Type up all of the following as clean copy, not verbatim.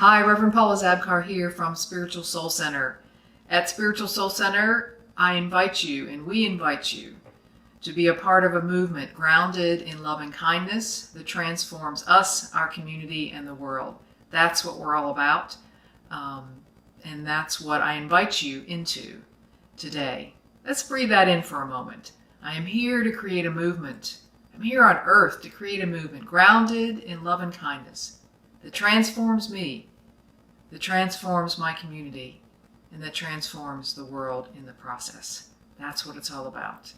Hi, Reverend Paula Zabkar here from Spiritual Soul Center. At Spiritual Soul Center, I invite you and we invite you to be a part of a movement grounded in love and kindness that transforms us, our community, and the world. That's what we're all about, and that's what I invite you into today. Let's breathe that in for a moment. I am here to create a movement. I'm here on earth to create a movement grounded in love and kindness that transforms me, that transforms my community, and that transforms the world in the process. That's what it's all about.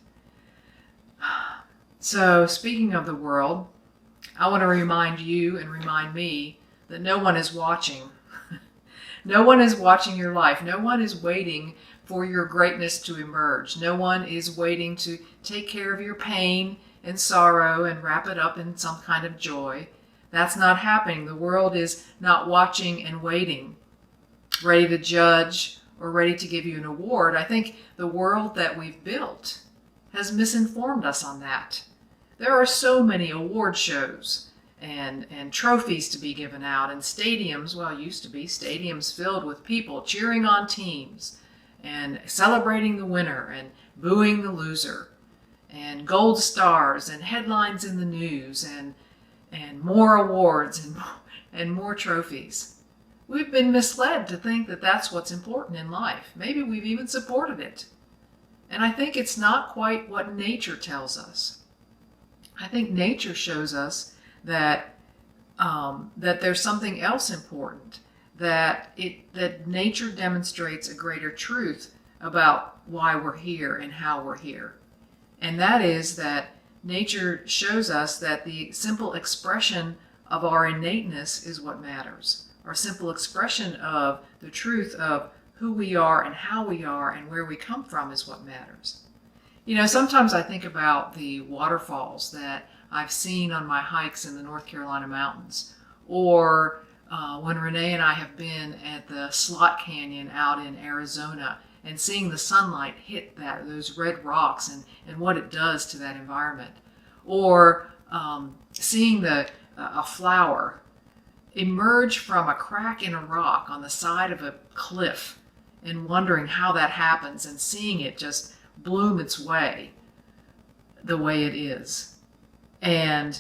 So, speaking of the world, I want to remind you and remind me that no one is watching. No one is watching your life. No one is waiting for your greatness to emerge. No one is waiting to take care of your pain and sorrow and wrap it up in some kind of joy. That's not happening. The world is not watching and waiting, ready to judge or ready to give you an award. I think the world that we've built has misinformed us on that. There are so many award shows and trophies to be given out, and stadiums, well, used to be stadiums filled with people cheering on teams and celebrating the winner and booing the loser, and gold stars and headlines in the news and more awards and more trophies. We've been misled to think that that's what's important in life. Maybe we've even supported it. And I think it's not quite what nature tells us. I think nature shows us that there's something else important, that nature demonstrates a greater truth about why we're here and how we're here. And that is that nature shows us that the simple expression of our innateness is what matters. Our simple expression of the truth of who we are and how we are and where we come from is what matters. You know, sometimes I think about the waterfalls that I've seen on my hikes in the North Carolina mountains, or when Renee and I have been at the Slot Canyon out in Arizona and seeing the sunlight hit those red rocks and what it does to that environment, or seeing a flower emerge from a crack in a rock on the side of a cliff and wondering how that happens and seeing it just bloom its way the way it is. And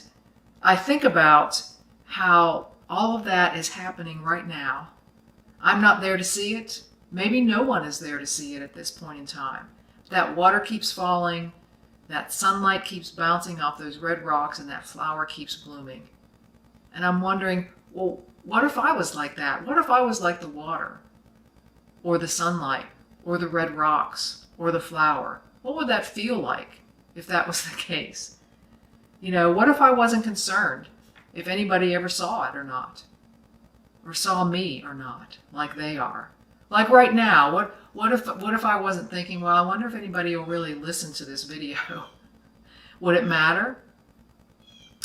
I think about how all of that is happening right now. I'm not there to see it. Maybe no one is there to see it at this point in time. That water keeps falling, that sunlight keeps bouncing off those red rocks, and that flower keeps blooming. And I'm wondering, well, what if I was like that? What if I was like the water, or the sunlight, or the red rocks, or the flower? What would that feel like if that was the case? You know, what if I wasn't concerned if anybody ever saw it or not? Or saw me or not, like they are? Like right now, what if I wasn't thinking, well, I wonder if anybody will really listen to this video? Would it matter?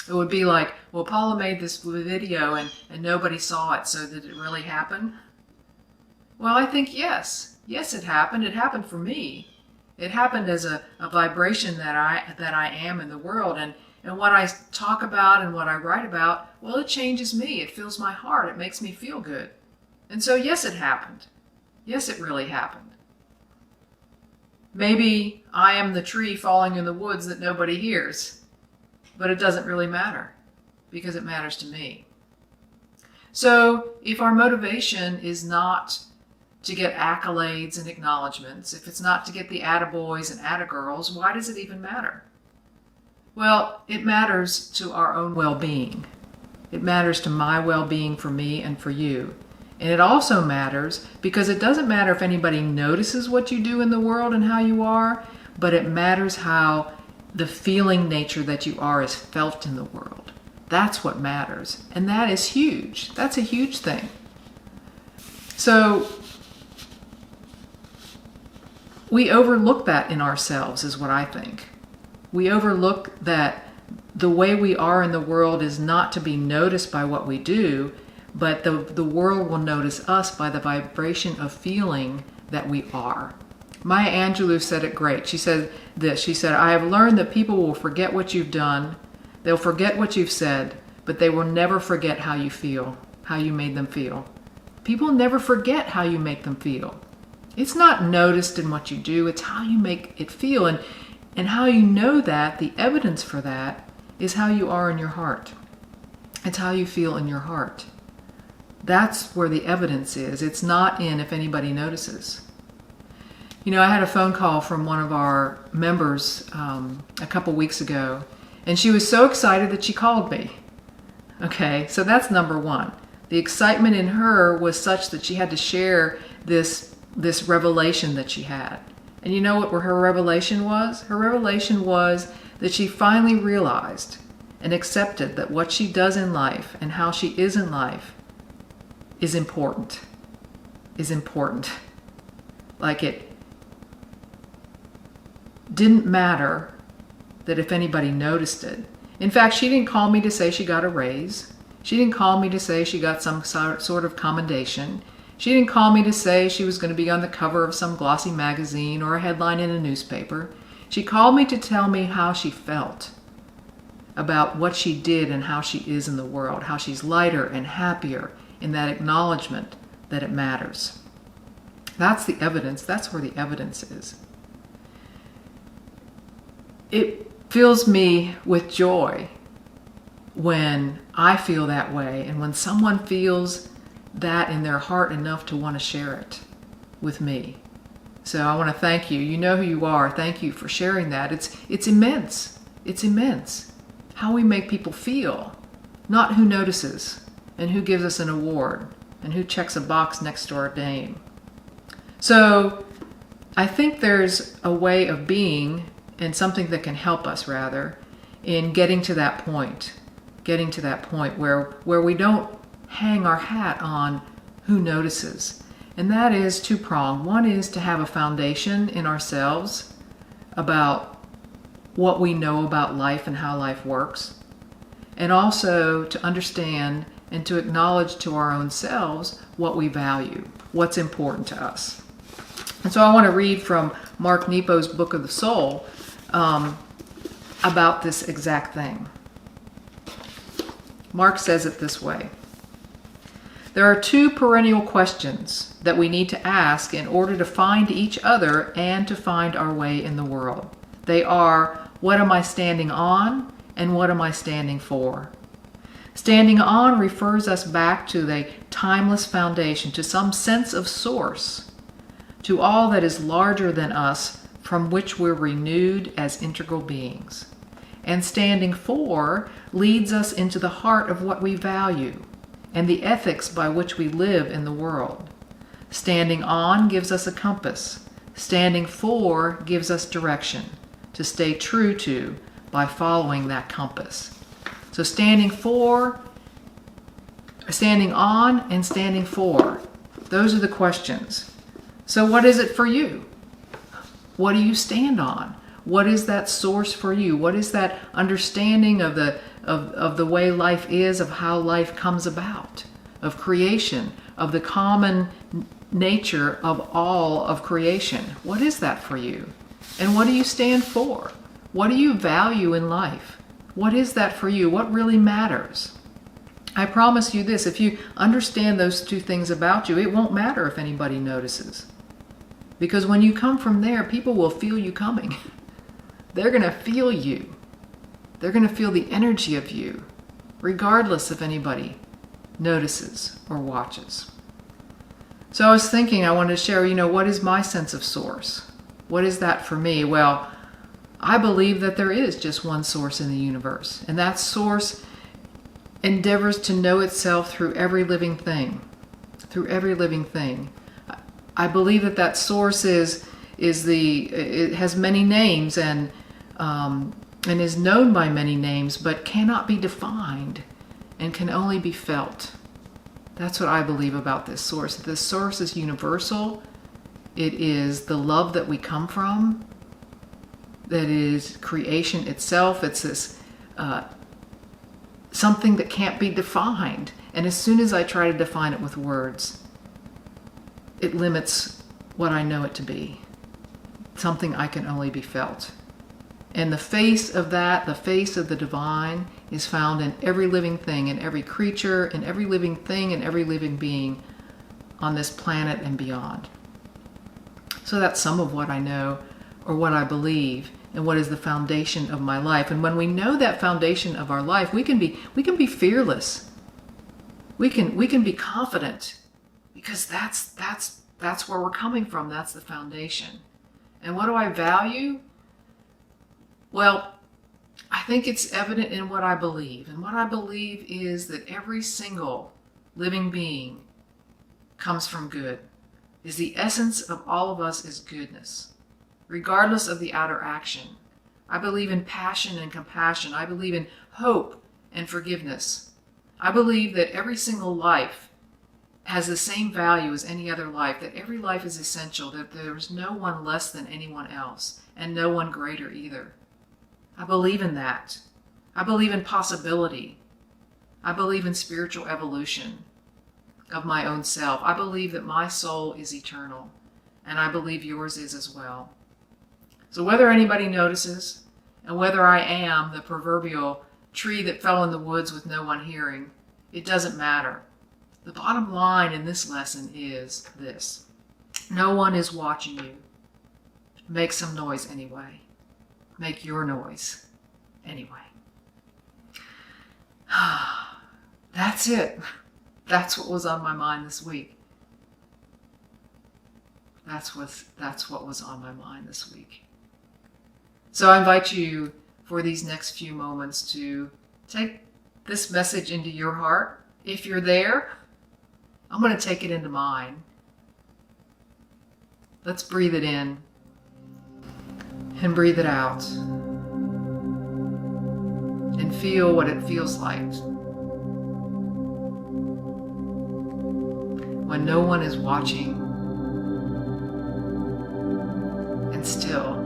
It would be like, well, Paula made this video and nobody saw it, so did it really happen? Well, I think yes. Yes, it happened. It happened for me. It happened as a vibration that I am in the world. And what I talk about and what I write about, well, it changes me. It fills my heart. It makes me feel good. And so, yes, it happened. Yes, it really happened. Maybe I am the tree falling in the woods that nobody hears, but it doesn't really matter because it matters to me. So if our motivation is not to get accolades and acknowledgments, if it's not to get the attaboys and attagirls, why does it even matter? Well, it matters to our own well-being. It matters to my well-being for me and for you. And it also matters because it doesn't matter if anybody notices what you do in the world and how you are, but it matters how the feeling nature that you are is felt in the world. That's what matters. And that is huge. That's a huge thing. So we overlook that in ourselves, is what I think. We overlook that the way we are in the world is not to be noticed by what we do, but the world will notice us by the vibration of feeling that we are. Maya Angelou said it great. She said this. She said, I have learned that people will forget what you've done. They'll forget what you've said, but they will never forget how you feel, how you made them feel. People never forget how you make them feel. It's not noticed in what you do, it's how you make it feel. And how you know that, the evidence for that, is how you are in your heart. It's how you feel in your heart. That's where the evidence is. It's not in if anybody notices. You know, I had a phone call from one of our members a couple weeks ago, and she was so excited that she called me. Okay, so that's number one. The excitement in her was such that she had to share this revelation that she had. And you know what her revelation was? Her revelation was that she finally realized and accepted that what she does in life and how she is in life is important. Is important. Like it didn't matter that if anybody noticed it. In fact, she didn't call me to say she got a raise. She didn't call me to say she got some sort of commendation. She didn't call me to say she was going to be on the cover of some glossy magazine or a headline in a newspaper. She called me to tell me how she felt about what she did and how she is in the world, how she's lighter and happier in that acknowledgement that it matters. That's the evidence. That's where the evidence is. It fills me with joy when I feel that way and when someone feels that in their heart enough to want to share it with me. So I want to thank you. You know who you are. Thank you for sharing that. It's immense. It's immense how we make people feel, not who notices and who gives us an award and who checks a box next to our name. So I think there's a way of being, and something that can help us rather, in getting to that point where we don't hang our hat on who notices. And that is two-pronged. One is to have a foundation in ourselves about what we know about life and how life works, and also to understand and to acknowledge to our own selves what we value, what's important to us. And so I want to read from Mark Nepo's Book of the Soul about this exact thing. Mark says it this way: there are two perennial questions that we need to ask in order to find each other and to find our way in the world. They are, what am I standing on, and what am I standing for? Standing on refers us back to the timeless foundation, to some sense of source, to all that is larger than us, from which we're renewed as integral beings. And standing for leads us into the heart of what we value and the ethics by which we live in the world. Standing on gives us a compass. Standing for gives us direction to stay true to by following that compass. So standing on and standing for, those are the questions. So what is it for you? What do you stand on? What is that source for you? What is that understanding of the way life is, of how life comes about, of creation, of the common nature of all of creation? What is that for you? And what do you stand for? What do you value in life? What is that for you? What really matters? I promise you this, if you understand those two things about you, it won't matter if anybody notices. Because when you come from there, people will feel you coming. They're going to feel you. They're going to feel the energy of you, regardless if anybody notices or watches. So I was thinking, I wanted to share, what is my sense of source? What is that for me? Well, I believe that there is just one source in the universe, and that source endeavors to know itself through every living thing. Through every living thing. I believe that source it has many names and is known by many names, but cannot be defined and can only be felt. That's what I believe about this source. This source is universal. It is the love that we come from. That is creation itself. It's this something that can't be defined. And as soon as I try to define it with words, it limits what I know it to be. Something I can only be felt. And the face of that, the face of the divine, is found in every living thing, in every creature, in every living thing, in every living being on this planet and beyond. So that's some of what I know or what I believe and what is the foundation of my life. And when we know that foundation of our life, we can be fearless. We can be confident because that's where we're coming from. That's the foundation. And what do I value? Well, I think it's evident in what I believe. And what I believe is that every single living being comes from good. Is the essence of all of us is goodness, regardless of the outer action. I believe in passion and compassion. I believe in hope and forgiveness. I believe that every single life has the same value as any other life, that every life is essential, that there's no one less than anyone else, and no one greater either. I believe in that. I believe in possibility. I believe in spiritual evolution of my own self. I believe that my soul is eternal, and I believe yours is as well. So whether anybody notices, and whether I am the proverbial tree that fell in the woods with no one hearing, it doesn't matter. The bottom line in this lesson is this: no one is watching you. Make some noise anyway. Make your noise anyway. That's it. That's what was on my mind this week. That's what was on my mind this week. So I invite you for these next few moments to take this message into your heart. If you're there, I'm going to take it into mine. Let's breathe it in and breathe it out and feel what it feels like when no one is watching and still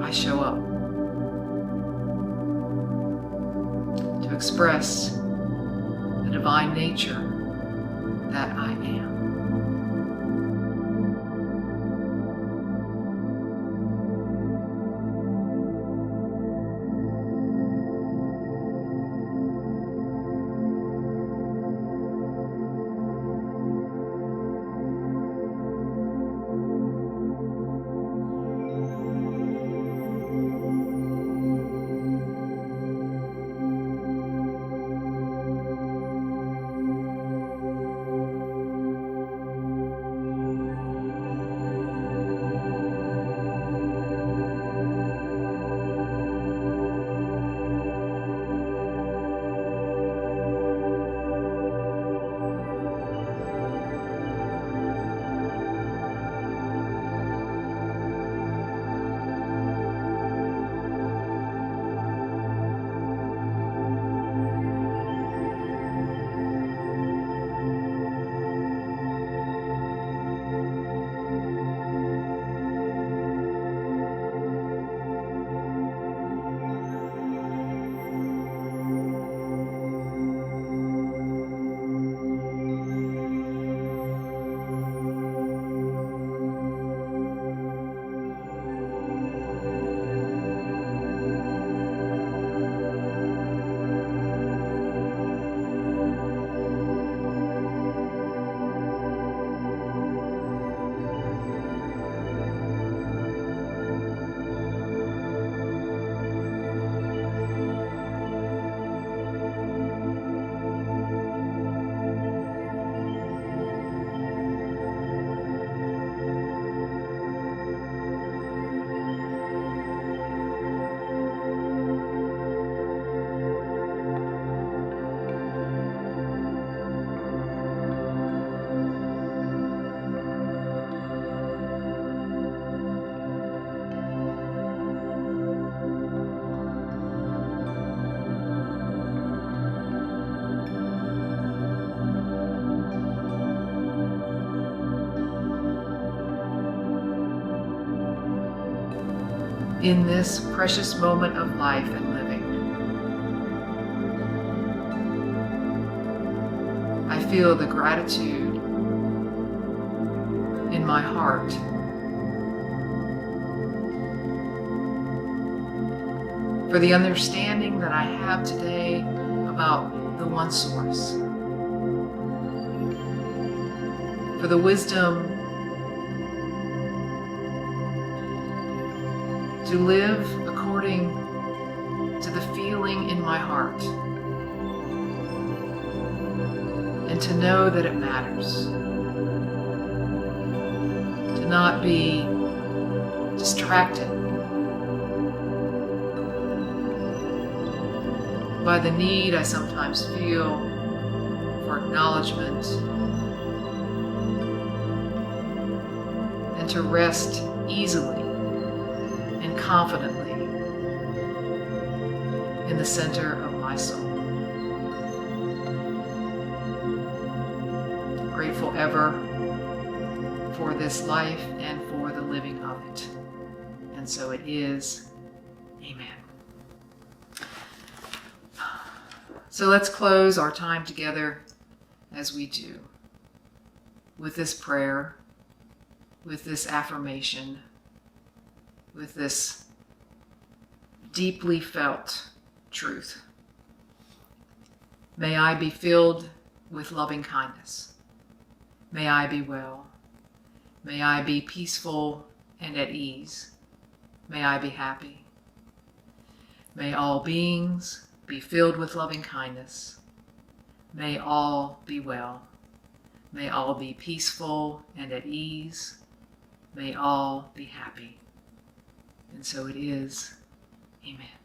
I show up to express the divine nature that I am. In this precious moment of life and living, I feel the gratitude in my heart for the understanding that I have today about the one source, for the wisdom to live according to the feeling in my heart, and to know that it matters, to not be distracted by the need I sometimes feel for acknowledgement, and to rest easily and confidently in the center of my soul. Grateful ever for this life and for the living of it. And so it is. Amen. So let's close our time together as we do with this prayer, with this affirmation, with this deeply felt truth. May I be filled with loving kindness. May I be well. May I be peaceful and at ease. May I be happy. May all beings be filled with loving kindness. May all be well. May all be peaceful and at ease. May all be happy. And so it is. Amen.